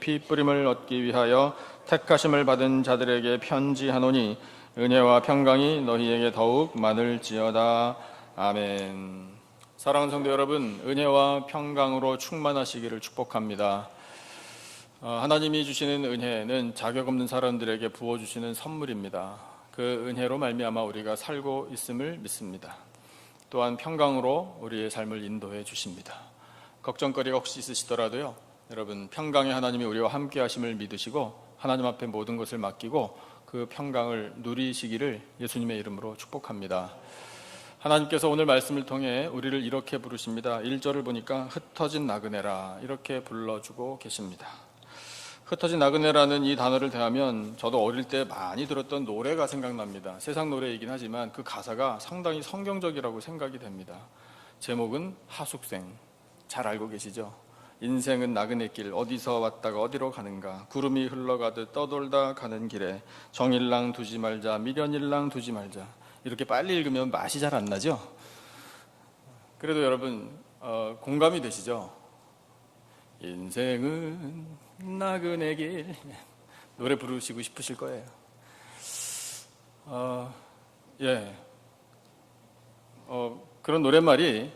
피 뿌림을 얻기 위하여 택하심을 받은 자들에게 편지하노니 은혜와 평강이 너희에게 더욱 많을지어다. 아멘. 사랑하는 성도 여러분, 은혜와 평강으로 충만하시기를 축복합니다. 하나님이 주시는 은혜는 자격 없는 사람들에게 부어주시는 선물입니다. 그 은혜로 말미암아 우리가 살고 있음을 믿습니다. 또한 평강으로 우리의 삶을 인도해 주십니다. 걱정거리가 혹시 있으시더라도요, 여러분, 평강의 하나님이 우리와 함께 하심을 믿으시고 하나님 앞에 모든 것을 맡기고 그 평강을 누리시기를 예수님의 이름으로 축복합니다. 하나님께서 오늘 말씀을 통해 우리를 이렇게 부르십니다. 1절을 보니까 흩어진 나그네라 이렇게 불러주고 계십니다. 흩어진 나그네라는 이 단어를 대하면 저도 어릴 때 많이 들었던 노래가 생각납니다. 세상 노래이긴 하지만 그 가사가 상당히 성경적이라고 생각이 됩니다. 제목은 하숙생. 잘 알고 계시죠? 인생은 나그네길, 어디서 왔다가 어디로 가는가, 구름이 흘러가듯 떠돌다 가는 길에 정일랑 두지 말자, 미련일랑 두지 말자. 이렇게 빨리 읽으면 맛이 잘 안 나죠? 그래도 여러분 공감이 되시죠? 인생은 나그네 길. 노래 부르시고 싶으실 거예요. 그런 노랫말이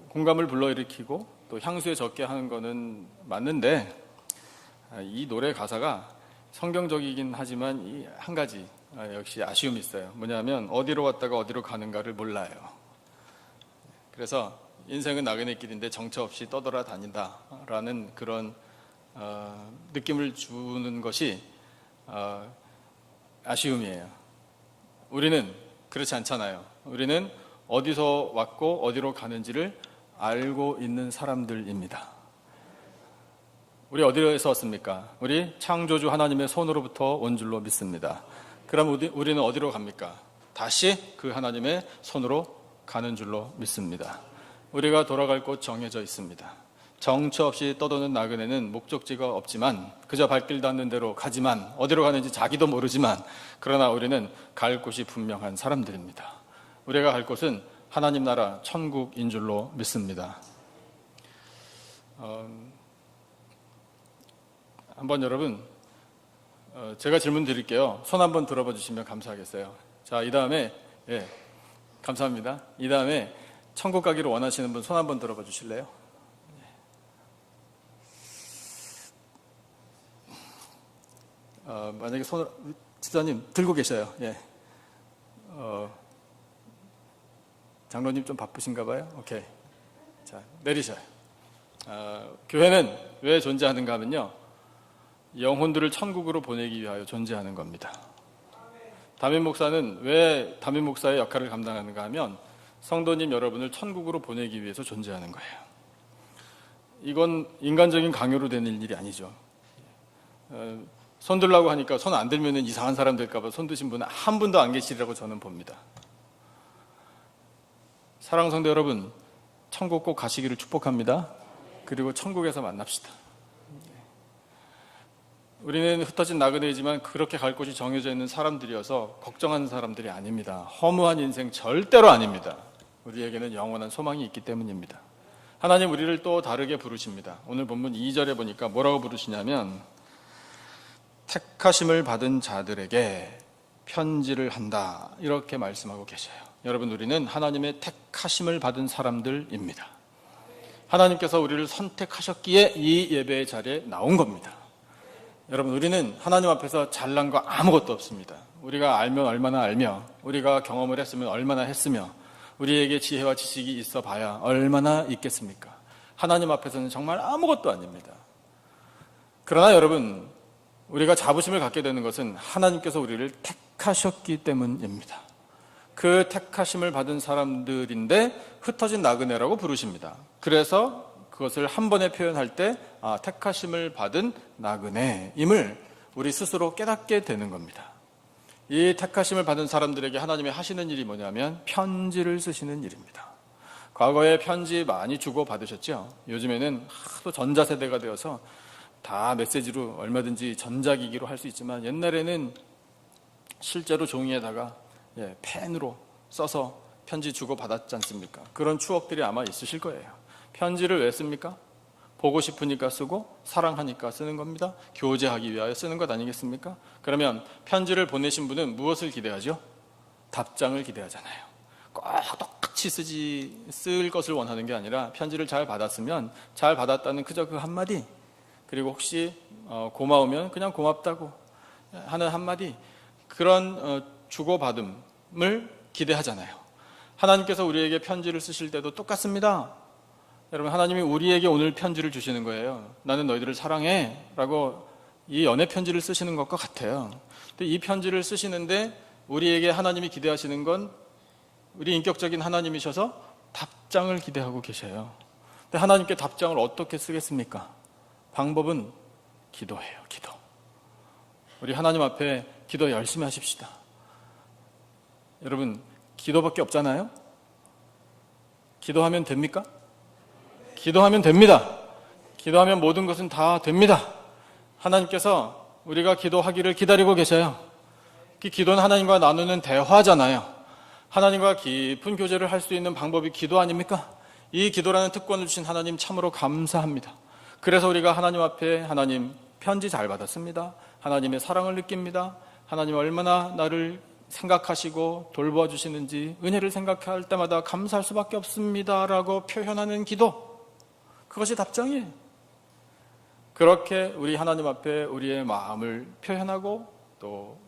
공감을 불러일으키고 또 향수에 젖게 하는 거는 맞는데, 이 노래 가사가 성경적이긴 하지만 이 한 가지 역시 아쉬움이 있어요. 뭐냐면 어디로 왔다가 어디로 가는가를 몰라요. 그래서 인생은 나그네 길인데 정처 없이 떠돌아 다닌다라는 그런 느낌을 주는 것이 아쉬움이에요. 우리는 그렇지 않잖아요. 우리는 어디서 왔고 어디로 가는지를 알고 있는 사람들입니다. 우리 어디에서 왔습니까? 우리 창조주 하나님의 손으로부터 온 줄로 믿습니다. 그럼 우리는 어디로 갑니까? 다시 그 하나님의 손으로 가는 줄로 믿습니다. 우리가 돌아갈 곳 정해져 있습니다. 정처 없이 떠도는 나그네는 목적지가 없지만 그저 발길 닿는 대로 가지만 어디로 가는지 자기도 모르지만 그러나 우리는 갈 곳이 분명한 사람들입니다. 우리가 갈 곳은 하나님 나라 천국인 줄로 믿습니다. 한번 여러분 제가 질문 드릴게요. 손 한번 들어봐 주시면 감사하겠어요. 자, 이 다음에 감사합니다. 이 다음에 천국 가기를 원하시는 분 손 한번 들어봐 주실래요? 만약에 손을 집사님 들고 계셔요. 장로님 좀 바쁘신가 봐요. 오케이. 자, 내리셔요. 교회는 왜 존재하는가 하면요, 영혼들을 천국으로 보내기 위하여 존재하는 겁니다. 담임 목사는 왜 담임 목사의 역할을 감당하는가 하면 성도님 여러분을 천국으로 보내기 위해서 존재하는 거예요. 이건 인간적인 강요로 되는 일이 아니죠. 손 들라고 하니까 손 안 들면 이상한 사람 될까 봐 손 드신 분은 한 분도 안 계시리라고 저는 봅니다. 사랑하는 성도 여러분, 천국 꼭 가시기를 축복합니다. 그리고 천국에서 만납시다. 우리는 흩어진 나그네이지만 그렇게 갈 곳이 정해져 있는 사람들이어서 걱정하는 사람들이 아닙니다. 허무한 인생 절대로 아닙니다. 우리에게는 영원한 소망이 있기 때문입니다. 하나님 우리를 또 다르게 부르십니다. 오늘 본문 2절에 보니까 뭐라고 부르시냐면 택하심을 받은 자들에게 편지를 한다 이렇게 말씀하고 계셔요. 여러분, 우리는 하나님의 택하심을 받은 사람들입니다. 하나님께서 우리를 선택하셨기에 이 예배의 자리에 나온 겁니다. 여러분, 우리는 하나님 앞에서 잘난 거 아무것도 없습니다. 우리가 알면 얼마나 알며 우리가 경험을 했으면 얼마나 했으며 우리에게 지혜와 지식이 있어 봐야 얼마나 있겠습니까? 하나님 앞에서는 정말 아무것도 아닙니다. 그러나 여러분, 우리가 자부심을 갖게 되는 것은 하나님께서 우리를 택하셨기 때문입니다. 그 택하심을 받은 사람들인데 흩어진 나그네라고 부르십니다. 그래서 그것을 한 번에 표현할 때 택하심을 받은 나그네임을 우리 스스로 깨닫게 되는 겁니다. 이 택하심을 받은 사람들에게 하나님이 하시는 일이 뭐냐면 편지를 쓰시는 일입니다. 과거에 편지 많이 주고 받으셨죠? 요즘에는 하도 전자세대가 되어서 다 메시지로 얼마든지 전자기기로 할 수 있지만 옛날에는 실제로 종이에다가 펜으로 써서 편지 주고 받았지 않습니까? 그런 추억들이 아마 있으실 거예요. 편지를 왜 씁니까? 보고 싶으니까 쓰고 사랑하니까 쓰는 겁니다. 교제하기 위하여 쓰는 것 아니겠습니까? 그러면 편지를 보내신 분은 무엇을 기대하죠? 답장을 기대하잖아요. 꼭 똑같이 쓸 것을 원하는 게 아니라 편지를 잘 받았으면 잘 받았다는 그저 그 한마디, 그리고 혹시 고마우면 그냥 고맙다고 하는 한마디, 그런 주고받음을 기대하잖아요. 하나님께서 우리에게 편지를 쓰실 때도 똑같습니다. 여러분, 하나님이 우리에게 오늘 편지를 주시는 거예요. 나는 너희들을 사랑해 라고 이 연애 편지를 쓰시는 것과 같아요. 근데 이 편지를 쓰시는데 우리에게 하나님이 기대하시는 건 우리 인격적인 하나님이셔서 답장을 기대하고 계셔요. 근데 하나님께 답장을 어떻게 쓰겠습니까? 방법은 기도예요. 기도. 우리 하나님 앞에 기도 열심히 하십시다. 여러분, 기도밖에 없잖아요. 기도하면 됩니까? 기도하면 됩니다. 기도하면 모든 것은 다 됩니다. 하나님께서 우리가 기도하기를 기다리고 계셔요. 그 기도는 하나님과 나누는 대화잖아요. 하나님과 깊은 교제를 할 수 있는 방법이 기도 아닙니까? 이 기도라는 특권을 주신 하나님 참으로 감사합니다. 그래서 우리가 하나님 앞에 하나님 편지 잘 받았습니다. 하나님의 사랑을 느낍니다. 하나님 얼마나 나를 생각하시고 돌봐주시는지 은혜를 생각할 때마다 감사할 수밖에 없습니다 라고 표현하는 기도, 그것이 답장이에요. 그렇게 우리 하나님 앞에 우리의 마음을 표현하고 또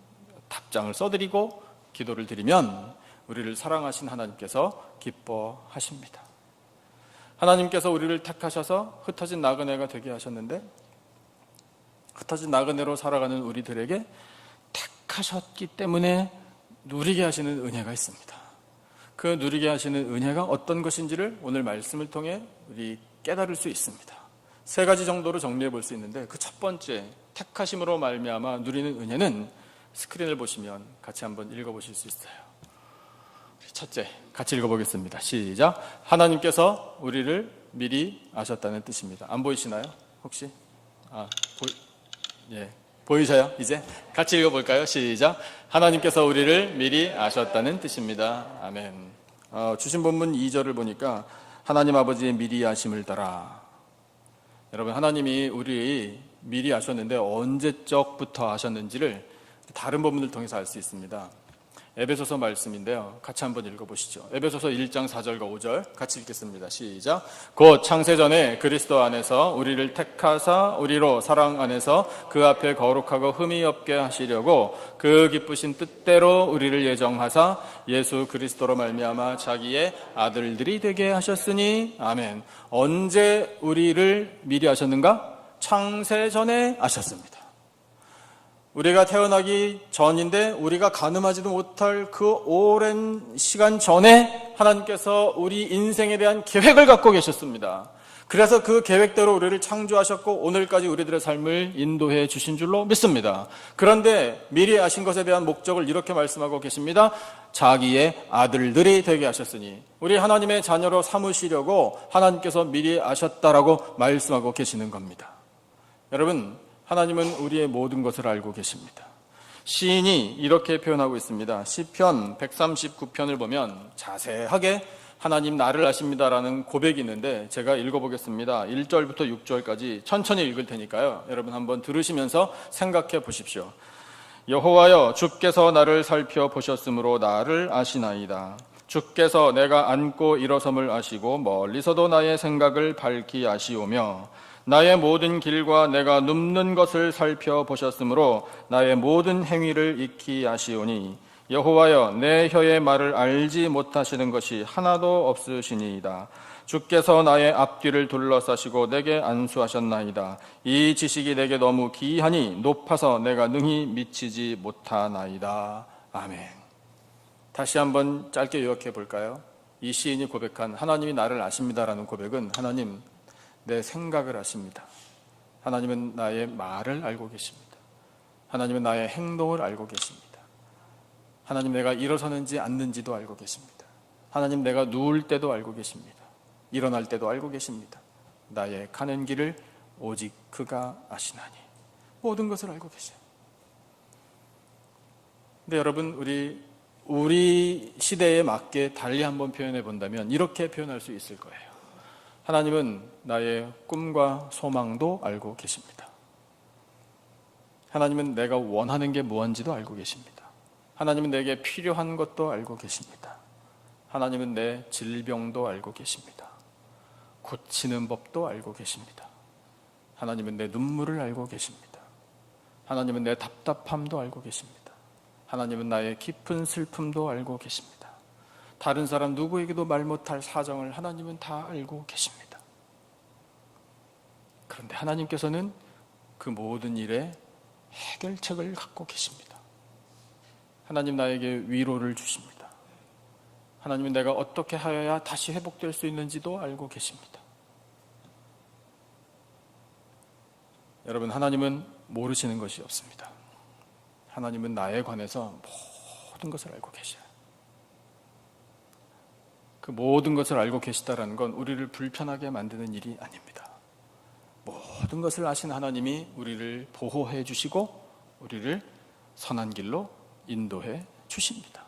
답장을 써드리고 기도를 드리면 우리를 사랑하신 하나님께서 기뻐하십니다. 하나님께서 우리를 택하셔서 흩어진 나그네가 되게 하셨는데 흩어진 나그네로 살아가는 우리들에게 택하셨기 때문에 누리게 하시는 은혜가 있습니다. 그 누리게 하시는 은혜가 어떤 것인지를 오늘 말씀을 통해 우리 깨달을 수 있습니다. 세 가지 정도로 정리해 볼 수 있는데 그 첫 번째, 택하심으로 말미암아 누리는 은혜는 스크린을 보시면 같이 한번 읽어보실 수 있어요. 첫째, 같이 읽어보겠습니다. 시작. 하나님께서 우리를 미리 아셨다는 뜻입니다. 안 보이시나요? 혹시? 보이셔요? 이제? 같이 읽어볼까요? 시작. 하나님께서 우리를 미리 아셨다는 뜻입니다. 아멘. 주신 본문 2절을 보니까 하나님 아버지의 미리 아심을 따라. 여러분, 하나님이 우리 미리 아셨는데 언제적부터 아셨는지를 다른 본문을 통해서 알 수 있습니다. 에베소서 말씀인데요. 같이 한번 읽어보시죠. 에베소서 1장 4절과 5절 같이 읽겠습니다. 시작. 곧 창세전에 그리스도 안에서 우리를 택하사 우리로 사랑 안에서 그 앞에 거룩하고 흠이 없게 하시려고 그 기쁘신 뜻대로 우리를 예정하사 예수 그리스도로 말미암아 자기의 아들들이 되게 하셨으니. 아멘. 언제 우리를 미리 아셨는가? 창세전에 아셨습니다. 우리가 태어나기 전인데 우리가 가늠하지도 못할 그 오랜 시간 전에 하나님께서 우리 인생에 대한 계획을 갖고 계셨습니다. 그래서 그 계획대로 우리를 창조하셨고 오늘까지 우리들의 삶을 인도해 주신 줄로 믿습니다. 그런데 미리 아신 것에 대한 목적을 이렇게 말씀하고 계십니다. 자기의 아들들이 되게 하셨으니, 우리 하나님의 자녀로 삼으시려고 하나님께서 미리 아셨다라고 말씀하고 계시는 겁니다. 여러분, 하나님은 우리의 모든 것을 알고 계십니다. 시인이 이렇게 표현하고 있습니다. 시편 139편을 보면 자세하게 하나님 나를 아십니다라는 고백이 있는데 제가 읽어보겠습니다. 1절부터 6절까지 천천히 읽을 테니까요. 여러분 한번 들으시면서 생각해 보십시오. 여호와여, 주께서 나를 살펴보셨으므로 나를 아시나이다. 주께서 내가 앉고 일어섬을 아시고 멀리서도 나의 생각을 밝히 아시오며 나의 모든 길과 내가 눕는 것을 살펴보셨으므로 나의 모든 행위를 익히 아시오니 여호와여, 내 혀의 말을 알지 못하시는 것이 하나도 없으시니이다. 주께서 나의 앞뒤를 둘러싸시고 내게 안수하셨나이다. 이 지식이 내게 너무 기이하니 높아서 내가 능히 미치지 못하나이다. 아멘. 다시 한번 짧게 요약해 볼까요? 이 시인이 고백한 하나님이 나를 아십니다라는 고백은, 하나님 내 생각을 아십니다. 하나님은 나의 말을 알고 계십니다. 하나님은 나의 행동을 알고 계십니다. 하나님 내가 일어서는지 앉는지도 알고 계십니다. 하나님 내가 누울 때도 알고 계십니다. 일어날 때도 알고 계십니다. 나의 가는 길을 오직 그가 아시나니. 모든 것을 알고 계셔요. 근데 여러분, 우리 시대에 맞게 달리 한번 표현해 본다면 이렇게 표현할 수 있을 거예요. 하나님은 나의 꿈과 소망도 알고 계십니다. 하나님은 내가 원하는 게 무엇인지도 알고 계십니다. 하나님은 내게 필요한 것도 알고 계십니다. 하나님은 내 질병도 알고 계십니다. 고치는 법도 알고 계십니다. 하나님은 내 눈물을 알고 계십니다. 하나님은 내 답답함도 알고 계십니다. 하나님은 나의 깊은 슬픔도 알고 계십니다. 다른 사람 누구에게도 말 못할 사정을 하나님은 다 알고 계십니다. 그런데 하나님께서는 그 모든 일에 해결책을 갖고 계십니다. 하나님 나에게 위로를 주십니다. 하나님은 내가 어떻게 하여야 다시 회복될 수 있는지도 알고 계십니다. 여러분, 하나님은 모르시는 것이 없습니다. 하나님은 나에 관해서 모든 것을 알고 계셔요. 그 모든 것을 알고 계시다라는 건 우리를 불편하게 만드는 일이 아닙니다. 모든 것을 아신 하나님이 우리를 보호해 주시고 우리를 선한 길로 인도해 주십니다.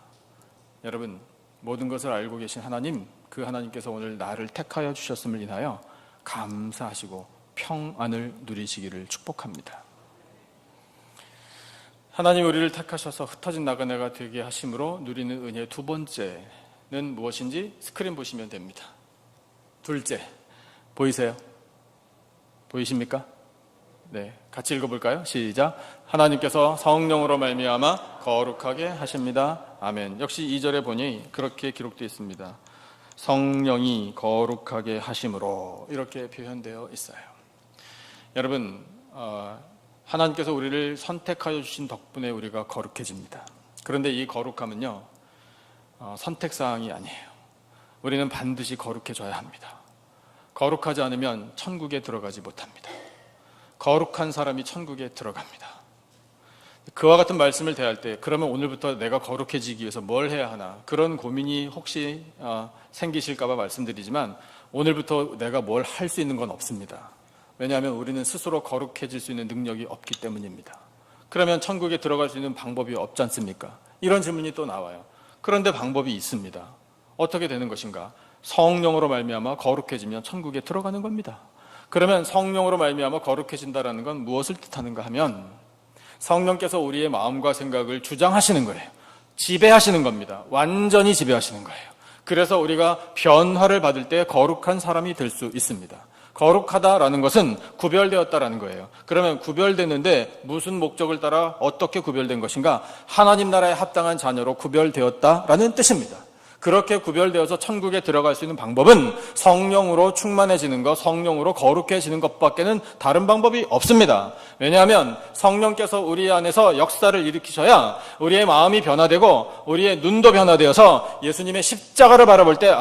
여러분, 모든 것을 알고 계신 하나님, 그 하나님께서 오늘 나를 택하여 주셨음을 인하여 감사하시고 평안을 누리시기를 축복합니다. 하나님 우리를 택하셔서 흩어진 나그네가 되게 하심으로 누리는 은혜 두 번째는 무엇인지 스크린 보시면 됩니다. 둘째, 보이세요? 보이십니까? 네, 같이 읽어볼까요? 시작. 하나님께서 성령으로 말미암아 거룩하게 하십니다. 아멘. 역시 2절에 보니 그렇게 기록되어 있습니다. 성령이 거룩하게 하심으로 이렇게 표현되어 있어요. 여러분, 하나님께서 우리를 선택하여 주신 덕분에 우리가 거룩해집니다. 그런데 이 거룩함은요, 선택사항이 아니에요. 우리는 반드시 거룩해져야 합니다. 거룩하지 않으면 천국에 들어가지 못합니다. 거룩한 사람이 천국에 들어갑니다. 그와 같은 말씀을 대할 때, 그러면 오늘부터 내가 거룩해지기 위해서 뭘 해야 하나, 그런 고민이 혹시 생기실까 봐 말씀드리지만 오늘부터 내가 뭘 할 수 있는 건 없습니다. 왜냐하면 우리는 스스로 거룩해질 수 있는 능력이 없기 때문입니다. 그러면 천국에 들어갈 수 있는 방법이 없지 않습니까? 이런 질문이 또 나와요. 그런데 방법이 있습니다. 어떻게 되는 것인가? 성령으로 말미암아 거룩해지면 천국에 들어가는 겁니다. 그러면 성령으로 말미암아 거룩해진다라는 건 무엇을 뜻하는가 하면 성령께서 우리의 마음과 생각을 주장하시는 거예요. 지배하시는 겁니다. 완전히 지배하시는 거예요. 그래서 우리가 변화를 받을 때 거룩한 사람이 될 수 있습니다. 거룩하다라는 것은 구별되었다라는 거예요. 그러면 구별됐는데 무슨 목적을 따라 어떻게 구별된 것인가? 하나님 나라에 합당한 자녀로 구별되었다라는 뜻입니다. 그렇게 구별되어서 천국에 들어갈 수 있는 방법은 성령으로 충만해지는 것, 성령으로 거룩해지는 것밖에는 다른 방법이 없습니다. 왜냐하면 성령께서 우리 안에서 역사를 일으키셔야 우리의 마음이 변화되고 우리의 눈도 변화되어서 예수님의 십자가를 바라볼 때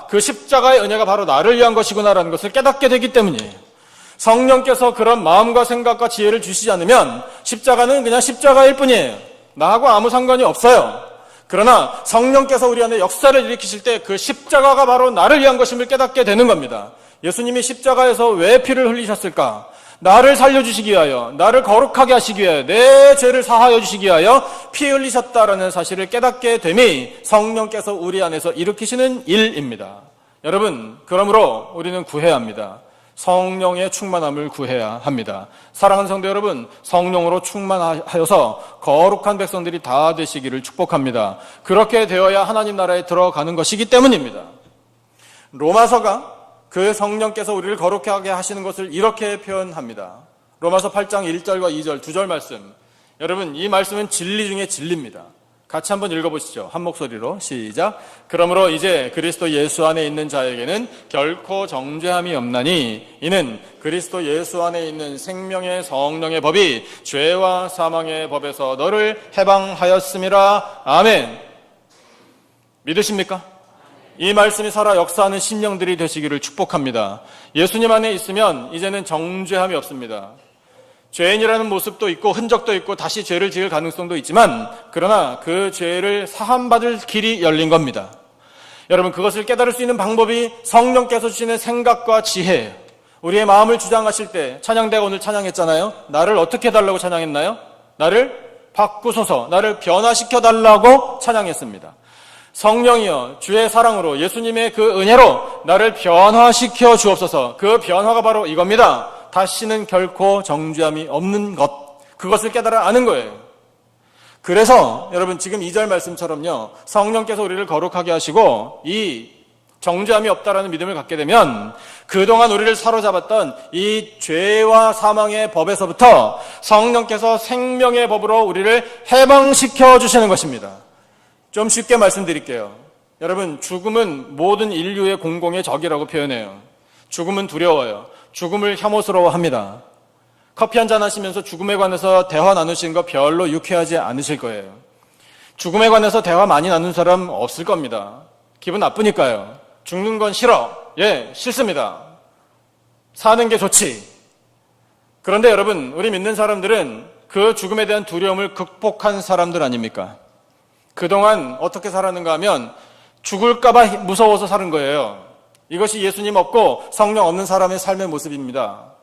그 십자가의 은혜가 바로 나를 위한 것이구나라는 것을 깨닫게 되기 때문이에요. 성령께서 그런 마음과 생각과 지혜를 주시지 않으면 십자가는 그냥 십자가일 뿐이에요. 나하고 아무 상관이 없어요. 그러나 성령께서 우리 안에 역사를 일으키실 때 그 십자가가 바로 나를 위한 것임을 깨닫게 되는 겁니다. 예수님이 십자가에서 왜 피를 흘리셨을까? 나를 살려주시기 위하여, 나를 거룩하게 하시기 위하여, 내 죄를 사하여 주시기 위하여 피 흘리셨다라는 사실을 깨닫게 됨이 성령께서 우리 안에서 일으키시는 일입니다. 여러분, 그러므로 우리는 구해야 합니다. 성령의 충만함을 구해야 합니다. 사랑하는 성도 여러분, 성령으로 충만하여서 거룩한 백성들이 다 되시기를 축복합니다. 그렇게 되어야 하나님 나라에 들어가는 것이기 때문입니다. 로마서가 그 성령께서 우리를 거룩하게 하시는 것을 이렇게 표현합니다. 로마서 8장 1절과 2절 두 절 말씀. 여러분, 이 말씀은 진리 중에 진리입니다. 같이 한번 읽어보시죠. 한 목소리로 시작. 그러므로 이제 그리스도 예수 안에 있는 자에게는 결코 정죄함이 없나니 이는 그리스도 예수 안에 있는 생명의 성령의 법이 죄와 사망의 법에서 너를 해방하였음이라. 아멘. 믿으십니까? 이 말씀이 살아 역사하는 심령들이 되시기를 축복합니다. 예수님 안에 있으면 이제는 정죄함이 없습니다. 죄인이라는 모습도 있고 흔적도 있고 다시 죄를 지을 가능성도 있지만 그러나 그 죄를 사함받을 길이 열린 겁니다. 여러분, 그것을 깨달을 수 있는 방법이 성령께서 주시는 생각과 지혜예요. 우리의 마음을 주장하실 때 찬양대가 오늘 찬양했잖아요. 나를 어떻게 해달라고 찬양했나요? 나를 바꾸소서, 나를 변화시켜달라고 찬양했습니다. 성령이여 주의 사랑으로 예수님의 그 은혜로 나를 변화시켜 주옵소서. 그 변화가 바로 이겁니다. 다시는 결코 정죄함이 없는 것, 그것을 깨달아 아는 거예요. 그래서 여러분 지금 2절 말씀처럼요, 성령께서 우리를 거룩하게 하시고 이 정죄함이 없다라는 믿음을 갖게 되면 그동안 우리를 사로잡았던 이 죄와 사망의 법에서부터 성령께서 생명의 법으로 우리를 해방시켜 주시는 것입니다. 좀 쉽게 말씀드릴게요. 여러분, 죽음은 모든 인류의 공공의 적이라고 표현해요. 죽음은 두려워요. 죽음을 혐오스러워합니다. 커피 한잔 하시면서 죽음에 관해서 대화 나누시는 거 별로 유쾌하지 않으실 거예요. 죽음에 관해서 대화 많이 나눈 사람 없을 겁니다. 기분 나쁘니까요. 죽는 건 싫어. 예, 싫습니다. 사는 게 좋지. 그런데 여러분, 우리 믿는 사람들은 그 죽음에 대한 두려움을 극복한 사람들 아닙니까? 그동안 어떻게 살았는가 하면 죽을까봐 무서워서 사는 거예요. 이것이 예수님 없고 성령 없는 사람의 삶의 모습입니다.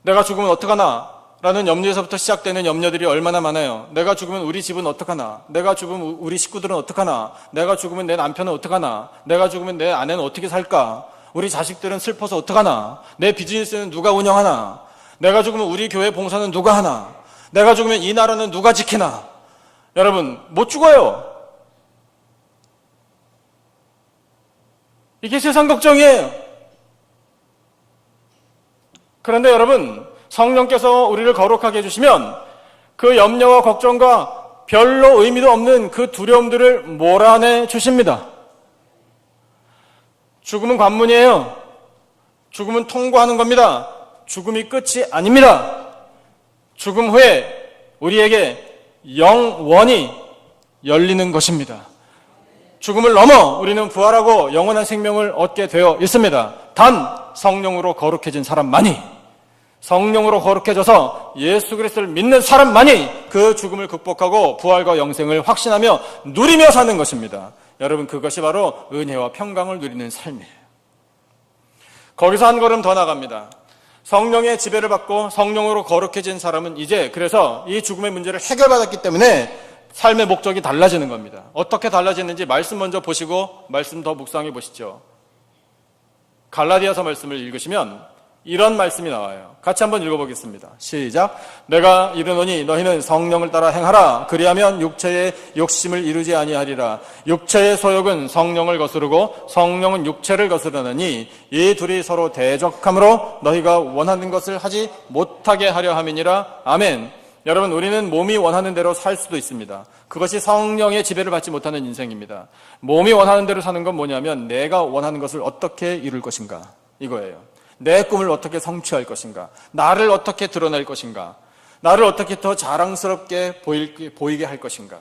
내가 죽으면 어떡하나 라는 염려에서부터 시작되는 염려들이 얼마나 많아요. 내가 죽으면 우리 집은 어떡하나, 내가 죽으면 우리 식구들은 어떡하나, 내가 죽으면 내 남편은 어떡하나, 내가 죽으면 내 아내는 어떻게 살까, 우리 자식들은 슬퍼서 어떡하나, 내 비즈니스는 누가 운영하나, 내가 죽으면 우리 교회 봉사는 누가 하나, 내가 죽으면 이 나라는 누가 지키나. 여러분, 못 죽어요. 이게 세상 걱정이에요. 그런데 여러분, 성령께서 우리를 거룩하게 해주시면 그 염려와 걱정과 별로 의미도 없는 그 두려움들을 몰아내 주십니다. 죽음은 관문이에요. 죽음은 통과하는 겁니다. 죽음이 끝이 아닙니다. 죽음 후에 우리에게 영원히 열리는 것입니다. 죽음을 넘어 우리는 부활하고 영원한 생명을 얻게 되어 있습니다. 단 성령으로 거룩해진 사람만이, 성령으로 거룩해져서 예수 그리스도를 믿는 사람만이 그 죽음을 극복하고 부활과 영생을 확신하며 누리며 사는 것입니다. 여러분, 그것이 바로 은혜와 평강을 누리는 삶이에요. 거기서 한 걸음 더 나갑니다. 성령의 지배를 받고 성령으로 거룩해진 사람은 이제 그래서 이 죽음의 문제를 해결받았기 때문에 삶의 목적이 달라지는 겁니다. 어떻게 달라지는지 말씀 먼저 보시고 말씀 더 묵상해 보시죠. 갈라디아서 말씀을 읽으시면 이런 말씀이 나와요. 같이 한번 읽어보겠습니다. 시작. 내가 이르노니 너희는 성령을 따라 행하라. 그리하면 육체의 욕심을 이루지 아니하리라. 육체의 소욕은 성령을 거스르고 성령은 육체를 거스르느니 이 둘이 서로 대적함으로 너희가 원하는 것을 하지 못하게 하려 함이니라. 아멘. 여러분, 우리는 몸이 원하는 대로 살 수도 있습니다. 그것이 성령의 지배를 받지 못하는 인생입니다. 몸이 원하는 대로 사는 건 뭐냐면 내가 원하는 것을 어떻게 이룰 것인가, 이거예요. 내 꿈을 어떻게 성취할 것인가, 나를 어떻게 드러낼 것인가, 나를 어떻게 더 자랑스럽게 보이게 할 것인가,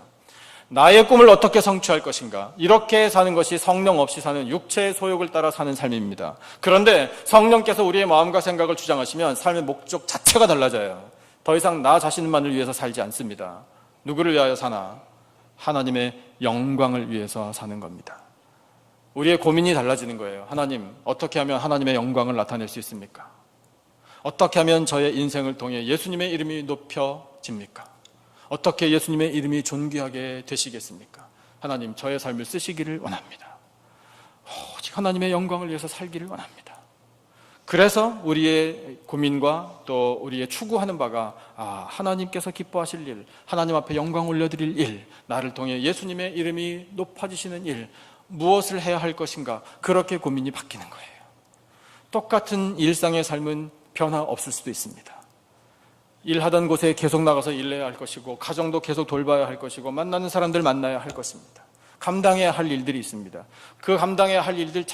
나의 꿈을 어떻게 성취할 것인가. 이렇게 사는 것이 성령 없이 사는 육체의 소욕을 따라 사는 삶입니다. 그런데 성령께서 우리의 마음과 생각을 주장하시면 삶의 목적 자체가 달라져요. 더 이상 나 자신만을 위해서 살지 않습니다. 누구를 위하여 사나? 하나님의 영광을 위해서 사는 겁니다. 우리의 고민이 달라지는 거예요. 하나님, 어떻게 하면 하나님의 영광을 나타낼 수 있습니까? 어떻게 하면 저의 인생을 통해 예수님의 이름이 높여집니까? 어떻게 예수님의 이름이 존귀하게 되시겠습니까? 하나님, 저의 삶을 쓰시기를 원합니다. 오직 하나님의 영광을 위해서 살기를 원합니다. 그래서 우리의 고민과 또 우리의 추구하는 바가 하나님께서 기뻐하실 일, 하나님 앞에 영광 올려드릴 일, 나를 통해 예수님의 이름이 높아지시는 일, 무엇을 해야 할 것인가, 그렇게 고민이 바뀌는 거예요. 똑같은 일상의 삶은 변화 없을 수도 있습니다. 일하던 곳에 계속 나가서 일해야 할 것이고, 가정도 계속 돌봐야 할 것이고, 만나는 사람들 만나야 할 것입니다. 감당해야 할 일들이 있습니다. 그 감당해야 할 일들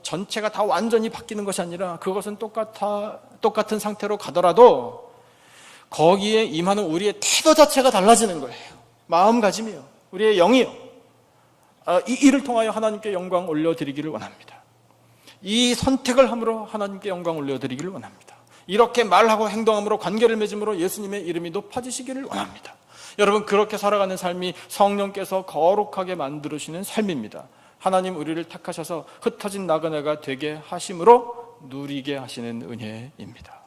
전체가 다 완전히 바뀌는 것이 아니라 그것은 똑같은 상태로 가더라도 거기에 임하는 우리의 태도 자체가 달라지는 거예요. 마음가짐이요, 우리의 영이요. 이 일을 통하여 하나님께 영광 올려드리기를 원합니다. 이 선택을 함으로 하나님께 영광 올려드리기를 원합니다. 이렇게 말하고 행동함으로 관계를 맺음으로 예수님의 이름이 높아지시기를 원합니다. 여러분, 그렇게 살아가는 삶이 성령께서 거룩하게 만들어주시는 삶입니다. 하나님 우리를 택하셔서 흩어진 나그네가 되게 하심으로 누리게 하시는 은혜입니다.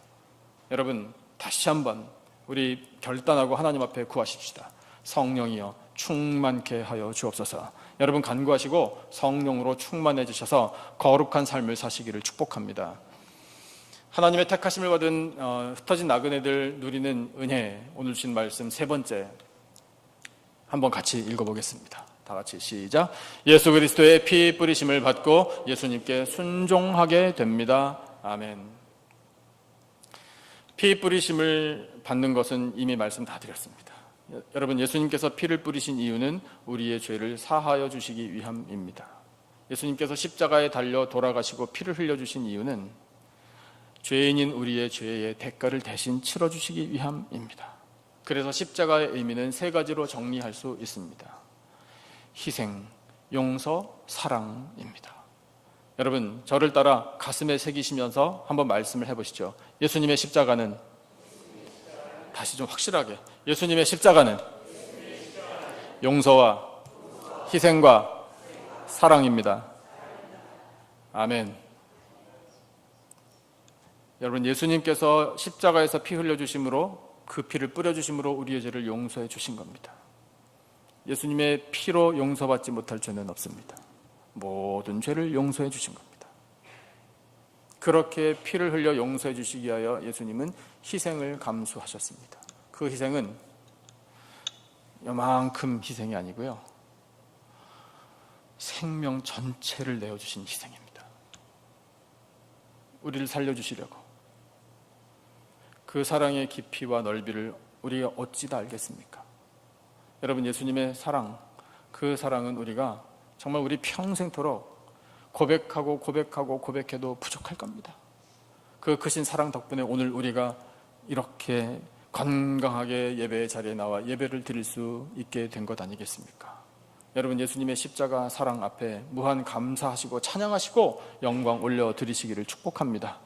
여러분, 다시 한번 우리 결단하고 하나님 앞에 구하십시다. 성령이여 충만케 하여 주옵소서. 여러분 간구하시고 성령으로 충만해지셔서 거룩한 삶을 사시기를 축복합니다. 하나님의 택하심을 받은 흩어진 나그네들 누리는 은혜, 오늘 주신 말씀 세 번째 한번 같이 읽어보겠습니다. 다 같이 시작. 예수 그리스도의 피 뿌리심을 받고 예수님께 순종하게 됩니다. 아멘. 피 뿌리심을 받는 것은 이미 말씀 다 드렸습니다. 여러분, 예수님께서 피를 뿌리신 이유는 우리의 죄를 사하여 주시기 위함입니다. 예수님께서 십자가에 달려 돌아가시고 피를 흘려주신 이유는 죄인인 우리의 죄의 대가를 대신 치러주시기 위함입니다. 그래서 십자가의 의미는 세 가지로 정리할 수 있습니다. 희생, 용서, 사랑입니다. 여러분, 저를 따라 가슴에 새기시면서 한번 말씀을 해보시죠. 예수님의 십자가는, 다시 좀 확실하게, 예수님의 십자가는 용서와 희생과 사랑입니다. 아멘. 여러분, 예수님께서 십자가에서 피 흘려주심으로, 그 피를 뿌려주심으로 우리의 죄를 용서해 주신 겁니다. 예수님의 피로 용서받지 못할 죄는 없습니다. 모든 죄를 용서해 주신 겁니다. 그렇게 피를 흘려 용서해 주시기 위하여 예수님은 희생을 감수하셨습니다. 그 희생은 요만큼 희생이 아니고요, 생명 전체를 내어주신 희생입니다. 우리를 살려주시려고. 그 사랑의 깊이와 넓이를 우리가 어찌 다 알겠습니까? 여러분, 예수님의 사랑, 그 사랑은 우리가 정말 우리 평생토록 고백해도 부족할 겁니다. 그 크신 사랑 덕분에 오늘 우리가 이렇게 건강하게 예배의 자리에 나와 예배를 드릴 수 있게 된 것 아니겠습니까? 여러분, 예수님의 십자가 사랑 앞에 무한 감사하시고 찬양하시고 영광 올려드리시기를 축복합니다.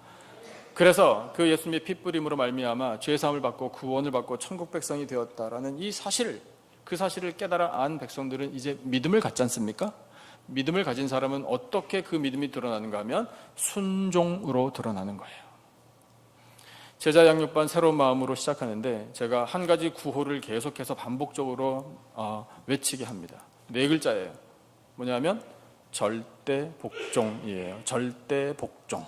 그래서 그 예수님의 피 뿌림으로 말미암아 죄사함을 받고 구원을 받고 천국 백성이 되었다라는 이 사실을, 그 사실을 깨달아 안 백성들은 이제 믿음을 갖지 않습니까? 믿음을 가진 사람은 어떻게 그 믿음이 드러나는가 하면 순종으로 드러나는 거예요. 제자 양육반 새로운 마음으로 시작하는데 제가 한 가지 구호를 계속해서 반복적으로 외치게 합니다. 4글자예요. 뭐냐면 절대 복종이에요. 절대 복종.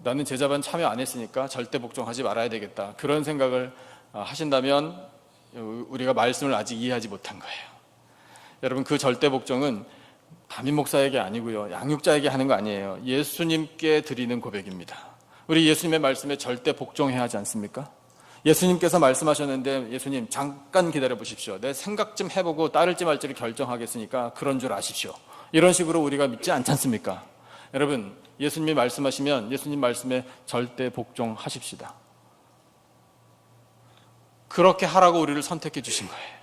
나는 제자반 참여 안 했으니까 절대 복종하지 말아야 되겠다, 그런 생각을 하신다면 우리가 말씀을 아직 이해하지 못한 거예요. 여러분, 그 절대 복종은 담임 목사에게 아니고요, 양육자에게 하는 거 아니에요. 예수님께 드리는 고백입니다. 우리 예수님의 말씀에 절대 복종해야 하지 않습니까? 예수님께서 말씀하셨는데, 예수님 잠깐 기다려 보십시오, 내 생각 좀 해보고 따를지 말지를 결정하겠으니까 그런 줄 아십시오, 이런 식으로 우리가 믿지 않지 않습니까? 여러분, 예수님이 말씀하시면 예수님 말씀에 절대 복종하십시다. 그렇게 하라고 우리를 선택해 주신 거예요.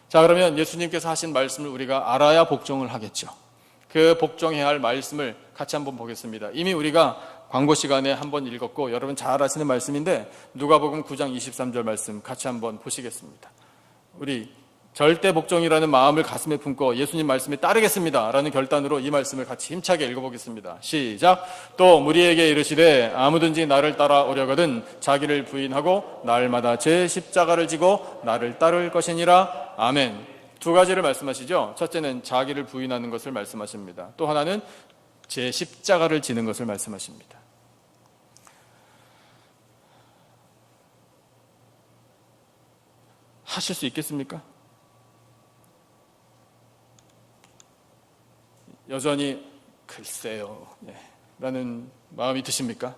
자, 그러면 예수님께서 하신 말씀을 우리가 알아야 복종을 하겠죠. 그 복종해야 할 말씀을 같이 한번 보겠습니다. 이미 우리가 광고 시간에 한번 읽었고 여러분 잘 아시는 말씀인데, 누가복음 9장 23절 말씀 같이 한번 보시겠습니다. 우리 절대 복종이라는 마음을 가슴에 품고 예수님 말씀에 따르겠습니다 라는 결단으로 이 말씀을 같이 힘차게 읽어보겠습니다. 시작. 또 무리에게 이르시되 아무든지 나를 따라오려거든 자기를 부인하고 날마다 제 십자가를 지고 나를 따를 것이니라. 아멘. 2가지를 말씀하시죠. 첫째는 자기를 부인하는 것을 말씀하십니다. 또 하나는 제 십자가를 지는 것을 말씀하십니다. 하실 수 있겠습니까? 여전히 글쎄요 라는 마음이 드십니까?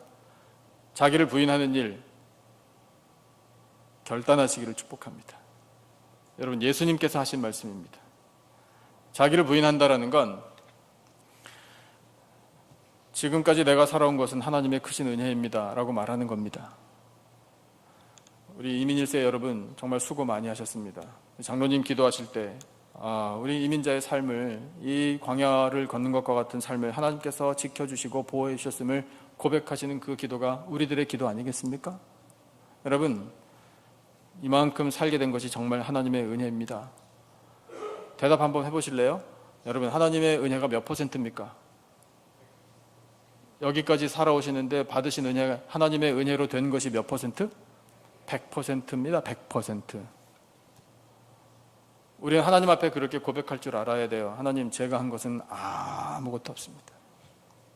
자기를 부인하는 일 결단하시기를 축복합니다. 여러분, 예수님께서 하신 말씀입니다. 자기를 부인한다라는 건 지금까지 내가 살아온 것은 하나님의 크신 은혜입니다 라고 말하는 겁니다. 우리 이민 1세 여러분 정말 수고 많이 하셨습니다. 장로님 기도하실 때 우리 이민자의 삶을, 이 광야를 걷는 것과 같은 삶을 하나님께서 지켜주시고 보호해 주셨음을 고백하시는 그 기도가 우리들의 기도 아니겠습니까? 여러분, 이만큼 살게 된 것이 정말 하나님의 은혜입니다. 대답 한번 해보실래요? 여러분, 하나님의 은혜가 몇 %입니까? 여기까지 살아오시는데 받으신 은혜, 하나님의 은혜로 된 것이 몇 %? 100%입니다. 100%. 우리는 하나님 앞에 그렇게 고백할 줄 알아야 돼요. 하나님, 제가 한 것은 아무것도 없습니다.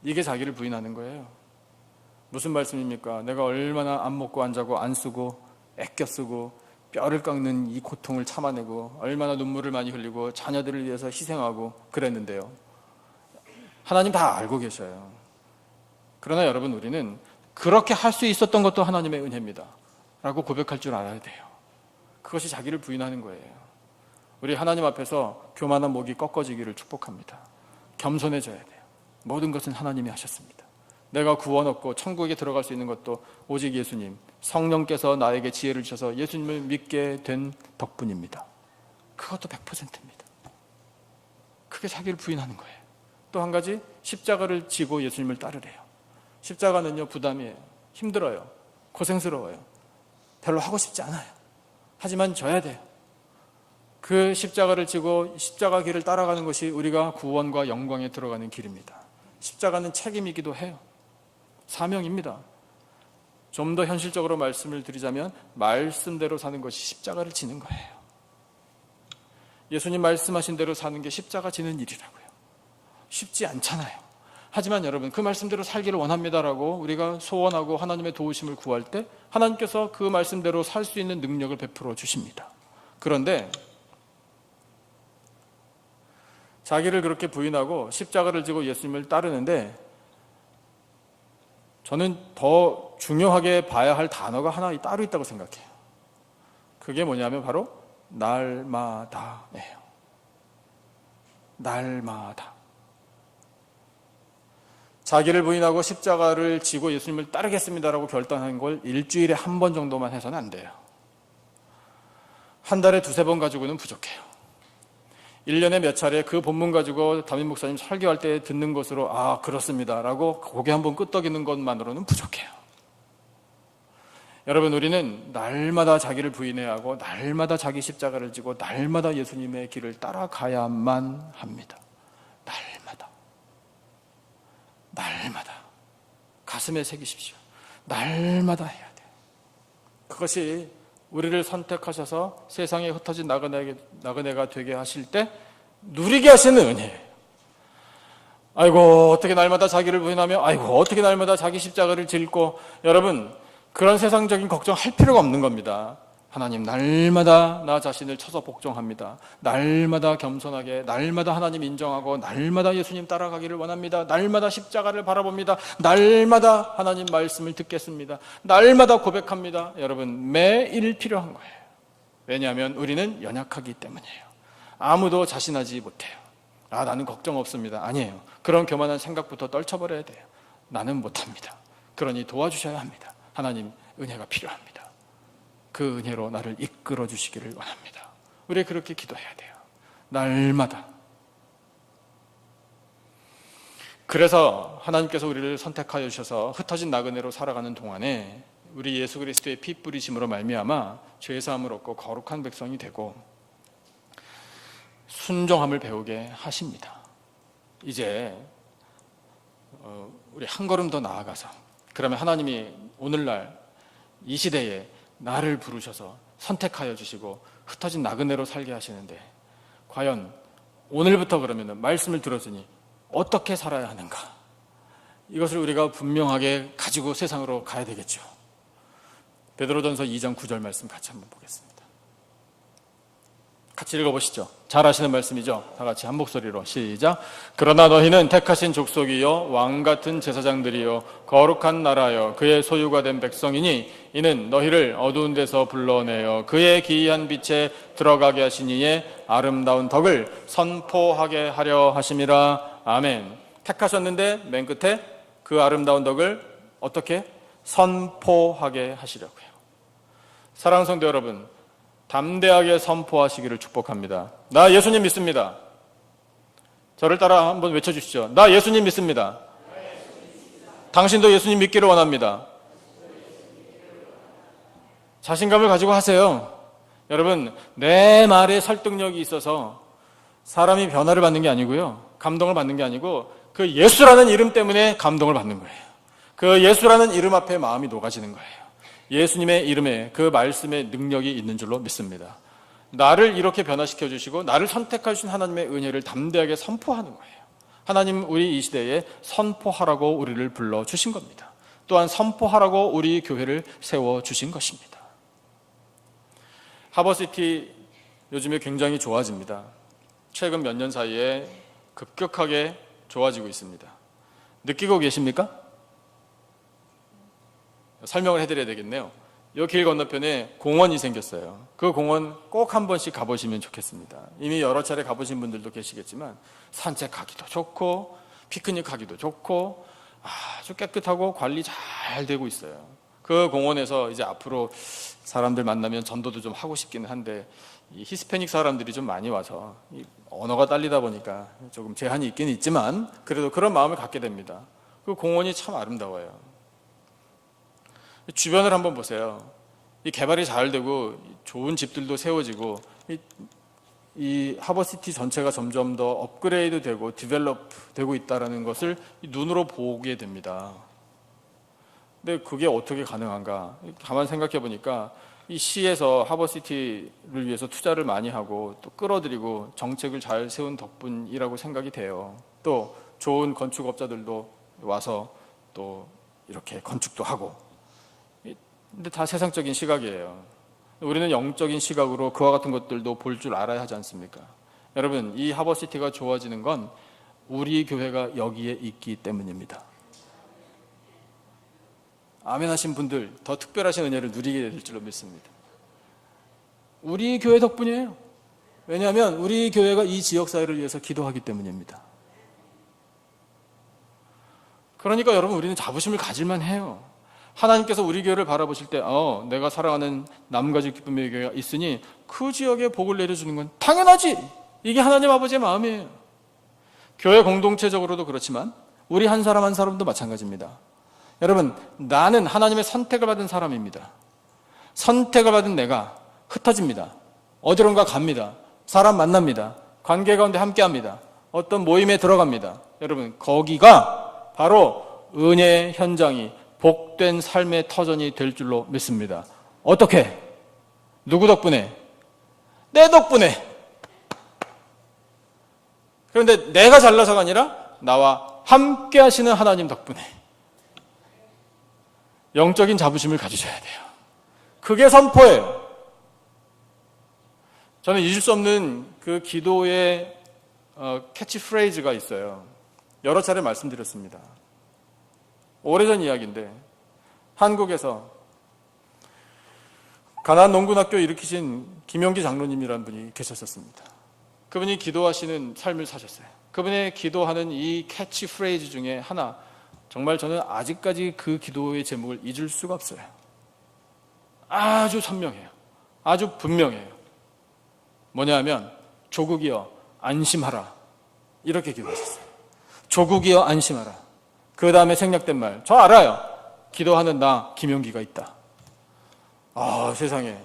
이게 자기를 부인하는 거예요. 무슨 말씀입니까? 내가 얼마나 안 먹고 안 자고 안 쓰고 애껴 쓰고 뼈를 깎는 이 고통을 참아내고 얼마나 눈물을 많이 흘리고 자녀들을 위해서 희생하고 그랬는데요. 하나님 다 알고 계셔요. 그러나 여러분, 우리는 그렇게 할 수 있었던 것도 하나님의 은혜입니다 라고 고백할 줄 알아야 돼요. 그것이 자기를 부인하는 거예요. 우리 하나님 앞에서 교만한 목이 꺾어지기를 축복합니다. 겸손해져야 돼요. 모든 것은 하나님이 하셨습니다. 내가 구원 얻고 천국에 들어갈 수 있는 것도 오직 예수님, 성령께서 나에게 지혜를 주셔서 예수님을 믿게 된 덕분입니다. 그것도 100%입니다. 그게 자기를 부인하는 거예요. 또 한 가지, 십자가를 지고 예수님을 따르래요. 십자가는요, 부담이에요. 힘들어요. 고생스러워요. 별로 하고 싶지 않아요. 하지만 져야 돼요. 그 십자가를 지고 십자가 길을 따라가는 것이 우리가 구원과 영광에 들어가는 길입니다. 십자가는 책임이기도 해요. 사명입니다. 좀 더 현실적으로 말씀을 드리자면 말씀대로 사는 것이 십자가를 지는 거예요. 예수님 말씀하신 대로 사는 게 십자가 지는 일이라고요. 쉽지 않잖아요. 하지만 여러분, 그 말씀대로 살기를 원합니다라고 우리가 소원하고 하나님의 도우심을 구할 때 하나님께서 그 말씀대로 살 수 있는 능력을 베풀어 주십니다. 그런데 자기를 그렇게 부인하고 십자가를 지고 예수님을 따르는데, 저는 더 중요하게 봐야 할 단어가 하나 따로 있다고 생각해요. 그게 뭐냐면 바로 날마다예요. 날마다. 자기를 부인하고 십자가를 지고 예수님을 따르겠습니다라고 결단한 걸 일주일에 한 번 정도만 해서는 안 돼요. 한 달에 2-3번 가지고는 부족해요. 1년에 몇 차례 그 본문 가지고 담임 목사님 설교할 때 듣는 것으로 그렇습니다 라고 고개 한번 끄덕이는 것만으로는 부족해요. 여러분, 우리는 날마다 자기를 부인해야 하고 날마다 자기 십자가를 지고 날마다 예수님의 길을 따라가야만 합니다. 날마다 가슴에 새기십시오. 날마다 해야 돼요. 그것이 우리를 선택하셔서 세상에 흩어진 나그네가 되게 하실 때 누리게 하시는 은혜예요. 아이고, 어떻게 날마다 자기를 부인하며, 아이고, 어떻게 날마다 자기 십자가를 짊고. 여러분, 그런 세상적인 걱정할 필요가 없는 겁니다. 하나님, 날마다 나 자신을 쳐서 복종합니다. 날마다 겸손하게, 날마다 하나님 인정하고, 날마다 예수님 따라가기를 원합니다. 날마다 십자가를 바라봅니다. 날마다 하나님 말씀을 듣겠습니다. 날마다 고백합니다. 여러분, 매일 필요한 거예요. 왜냐하면 우리는 연약하기 때문이에요. 아무도 자신하지 못해요. 나는 걱정 없습니다. 아니에요. 그런 교만한 생각부터 떨쳐버려야 돼요. 나는 못합니다. 그러니 도와주셔야 합니다. 하나님, 은혜가 필요합니다. 그 은혜로 나를 이끌어 주시기를 원합니다. 우리 그렇게 기도해야 돼요. 날마다. 그래서 하나님께서 우리를 선택하여 주셔서 흩어진 나그네로 살아가는 동안에 우리 예수 그리스도의 피 뿌리심으로 말미암아 죄사함을 얻고 거룩한 백성이 되고 순종함을 배우게 하십니다. 이제 우리 한 걸음 더 나아가서, 그러면 하나님이 오늘날 이 시대에 나를 부르셔서 선택하여 주시고 흩어진 나그네로 살게 하시는데, 과연 오늘부터 그러면 말씀을 들었으니 어떻게 살아야 하는가, 이것을 우리가 분명하게 가지고 세상으로 가야 되겠죠. 베드로전서 2장 9절 말씀 같이 한번 보겠습니다. 같이 읽어보시죠. 잘 아시는 말씀이죠. 다 같이 한 목소리로 시작. 그러나 너희는 택하신 족속이요 왕같은 제사장들이요 거룩한 나라요 그의 소유가 된 백성이니 이는 너희를 어두운 데서 불러내어 그의 기이한 빛에 들어가게 하신 이의 아름다운 덕을 선포하게 하려 하심이라. 아멘. 택하셨는데 맨 끝에 그 아름다운 덕을 어떻게 선포하게 하시려고요. 사랑하는 성도 여러분, 담대하게 선포하시기를 축복합니다. 나 예수님 믿습니다. 저를 따라 한번 외쳐주시죠. 나 예수님 믿습니다. 당신도 예수님 믿기를 원합니다. 자신감을 가지고 하세요. 여러분, 내 말에 설득력이 있어서 사람이 변화를 받는 게 아니고요, 감동을 받는 게 아니고 그 예수라는 이름 때문에 감동을 받는 거예요. 그 예수라는 이름 앞에 마음이 녹아지는 거예요. 예수님의 이름에 그 말씀의 능력이 있는 줄로 믿습니다. 나를 이렇게 변화시켜 주시고 나를 선택해 주신 하나님의 은혜를 담대하게 선포하는 거예요. 하나님 우리 이 시대에 선포하라고 우리를 불러주신 겁니다. 또한 선포하라고 우리 교회를 세워주신 것입니다. 하버시티 요즘에 굉장히 좋아집니다. 최근 몇 년 사이에 급격하게 좋아지고 있습니다. 느끼고 계십니까? 설명을 해드려야 되겠네요. 이 길 건너편에 공원이 생겼어요. 그 공원 꼭 한 번씩 가보시면 좋겠습니다. 이미 여러 차례 가보신 분들도 계시겠지만 산책하기도 좋고 피크닉 하기도 좋고 아주 깨끗하고 관리 잘 되고 있어요. 그 공원에서 이제 앞으로 사람들 만나면 전도도 좀 하고 싶기는 한데 이 히스패닉 사람들이 좀 많이 와서 언어가 딸리다 보니까 조금 제한이 있긴 있지만 그래도 그런 마음을 갖게 됩니다. 그 공원이 참 아름다워요. 주변을 한번 보세요. 이 개발이 잘 되고 좋은 집들도 세워지고 이 하버시티 전체가 점점 더 업그레이드 되고 디벨롭 되고 있다는 것을 눈으로 보게 됩니다. 근데 그게 어떻게 가능한가? 가만 생각해 보니까 이 시에서 하버시티를 위해서 투자를 많이 하고 또 끌어들이고 정책을 잘 세운 덕분이라고 생각이 돼요. 또 좋은 건축업자들도 와서 또 이렇게 건축도 하고. 근데 다 세상적인 시각이에요. 우리는 영적인 시각으로 그와 같은 것들도 볼 줄 알아야 하지 않습니까? 여러분, 이 하버시티가 좋아지는 건 우리 교회가 여기에 있기 때문입니다. 아멘 하신 분들 더 특별하신 은혜를 누리게 될 줄로 믿습니다. 우리 교회 덕분이에요. 왜냐하면 우리 교회가 이 지역사회를 위해서 기도하기 때문입니다. 그러니까 여러분, 우리는 자부심을 가질만 해요. 하나님께서 우리 교회를 바라보실 때 내가 사랑하는 남가지 기쁨의 교회가 있으니 그 지역에 복을 내려주는 건 당연하지. 이게 하나님 아버지의 마음이에요. 교회 공동체적으로도 그렇지만 우리 한 사람 한 사람도 마찬가지입니다. 여러분, 나는 하나님의 선택을 받은 사람입니다. 선택을 받은 내가 흩어집니다. 어디론가 갑니다. 사람 만납니다. 관계 가운데 함께합니다. 어떤 모임에 들어갑니다. 여러분, 거기가 바로 은혜의 현장이 복된 삶의 터전이 될 줄로 믿습니다. 어떻게? 누구 덕분에? 내 덕분에. 그런데 내가 잘나서가 아니라 나와 함께 하시는 하나님 덕분에. 영적인 자부심을 가지셔야 돼요. 그게 선포예요. 저는 잊을 수 없는 그 기도의 캐치프레이즈가 있어요. 여러 차례 말씀드렸습니다. 오래전 이야기인데 한국에서 가나안 농군학교 일으키신 김용기 장로님이라는 분이 계셨었습니다. 그분이 기도하시는 삶을 사셨어요. 그분의 기도하는 이 캐치프레이즈 중에 하나, 정말 저는 아직까지 그 기도의 제목을 잊을 수가 없어요. 아주 선명해요. 아주 분명해요. 뭐냐면 조국이여 안심하라, 이렇게 기도하셨어요. 조국이여 안심하라. 그 다음에 생략된 말, 저 알아요. 기도하는 나 김용기가 있다. 세상에,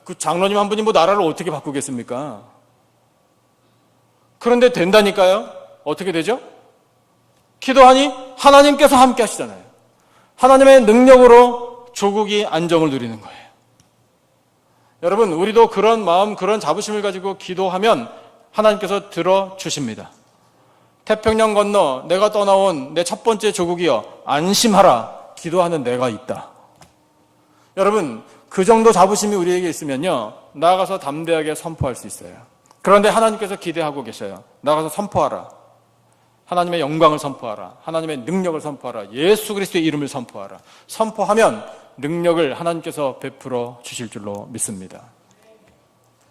그 장로님 한 분이 뭐 나라를 어떻게 바꾸겠습니까? 그런데 된다니까요. 어떻게 되죠? 기도하니 하나님께서 함께 하시잖아요. 하나님의 능력으로 조국이 안정을 누리는 거예요. 여러분, 우리도 그런 마음, 그런 자부심을 가지고 기도하면 하나님께서 들어주십니다. 태평양 건너 내가 떠나온 내 첫 번째 조국이여 안심하라, 기도하는 내가 있다. 여러분, 그 정도 자부심이 우리에게 있으면요, 나가서 담대하게 선포할 수 있어요. 그런데 하나님께서 기대하고 계셔요. 나가서 선포하라. 하나님의 영광을 선포하라. 하나님의 능력을 선포하라. 예수 그리스도의 이름을 선포하라. 선포하면 능력을 하나님께서 베풀어 주실 줄로 믿습니다.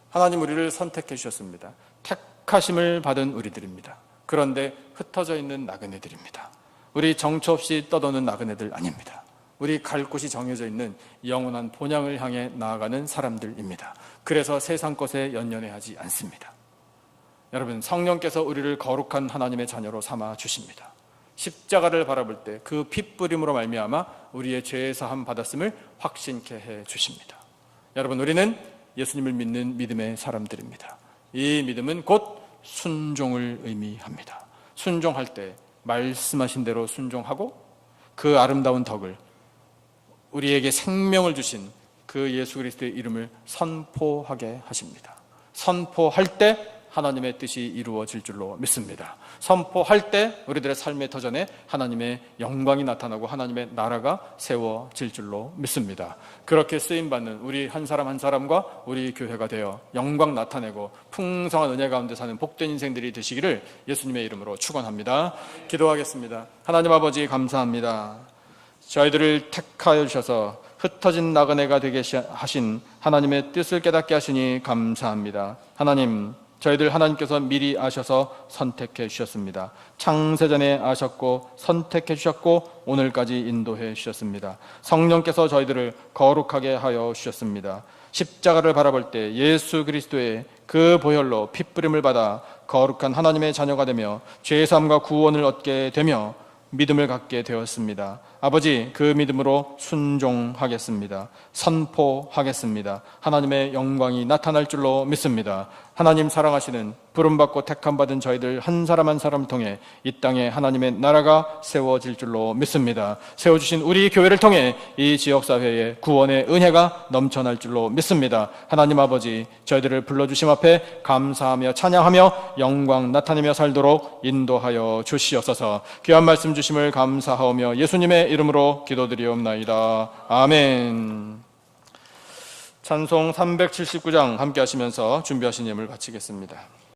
하나님 우리를 선택해 주셨습니다. 택하심을 받은 우리들입니다. 그런데 흩어져 있는 나그네들입니다. 우리 정처 없이 떠도는 나그네들 아닙니다. 우리 갈 곳이 정해져 있는 영원한 본향을 향해 나아가는 사람들입니다. 그래서 세상 것에 연연해하지 않습니다. 여러분, 성령께서 우리를 거룩한 하나님의 자녀로 삼아 주십니다. 십자가를 바라볼 때 그 피 뿌림으로 말미암아 우리의 죄 사함 받았음을 확신케 해 주십니다. 여러분, 우리는 예수님을 믿는 믿음의 사람들입니다. 이 믿음은 곧 순종을 의미합니다. 순종할 때 말씀하신 대로 순종하고 그 아름다운 덕을, 우리에게 생명을 주신 그 예수 그리스도의 이름을 선포하게 하십니다. 선포할 때 하나님의 뜻이 이루어질 줄로 믿습니다. 선포할 때 우리들의 삶의 터전에 하나님의 영광이 나타나고 하나님의 나라가 세워질 줄로 믿습니다. 그렇게 쓰임받는 우리 한 사람 한 사람과 우리 교회가 되어 영광 나타내고 풍성한 은혜 가운데 사는 복된 인생들이 되시기를 예수님의 이름으로 축원합니다. 기도하겠습니다. 하나님 아버지 감사합니다. 저희들을 택하여 주셔서 흩어진 나그네가 되게 하신 하나님의 뜻을 깨닫게 하시니 감사합니다. 하나님, 저희들 하나님께서 미리 아셔서 선택해 주셨습니다. 창세전에 아셨고 선택해 주셨고 오늘까지 인도해 주셨습니다. 성령께서 저희들을 거룩하게 하여 주셨습니다. 십자가를 바라볼 때 예수 그리스도의 그 보혈로 핏부림을 받아 거룩한 하나님의 자녀가 되며 죄사함과 구원을 얻게 되며 믿음을 갖게 되었습니다. 아버지, 그 믿음으로 순종하겠습니다. 선포하겠습니다. 하나님의 영광이 나타날 줄로 믿습니다. 하나님 사랑하시는 부름받고 택함받은 저희들 한 사람 한 사람을 통해 이 땅에 하나님의 나라가 세워질 줄로 믿습니다. 세워주신 우리 교회를 통해 이 지역사회에 구원의 은혜가 넘쳐날 줄로 믿습니다. 하나님 아버지, 저희들을 불러주심 앞에 감사하며 찬양하며 영광 나타내며 살도록 인도하여 주시옵소서. 귀한 말씀 주심을 감사하오며 예수님의 이름으로 기도드리옵나이다. 아멘. 찬송 379장 함께 하시면서 준비하신 예물 바치겠습니다.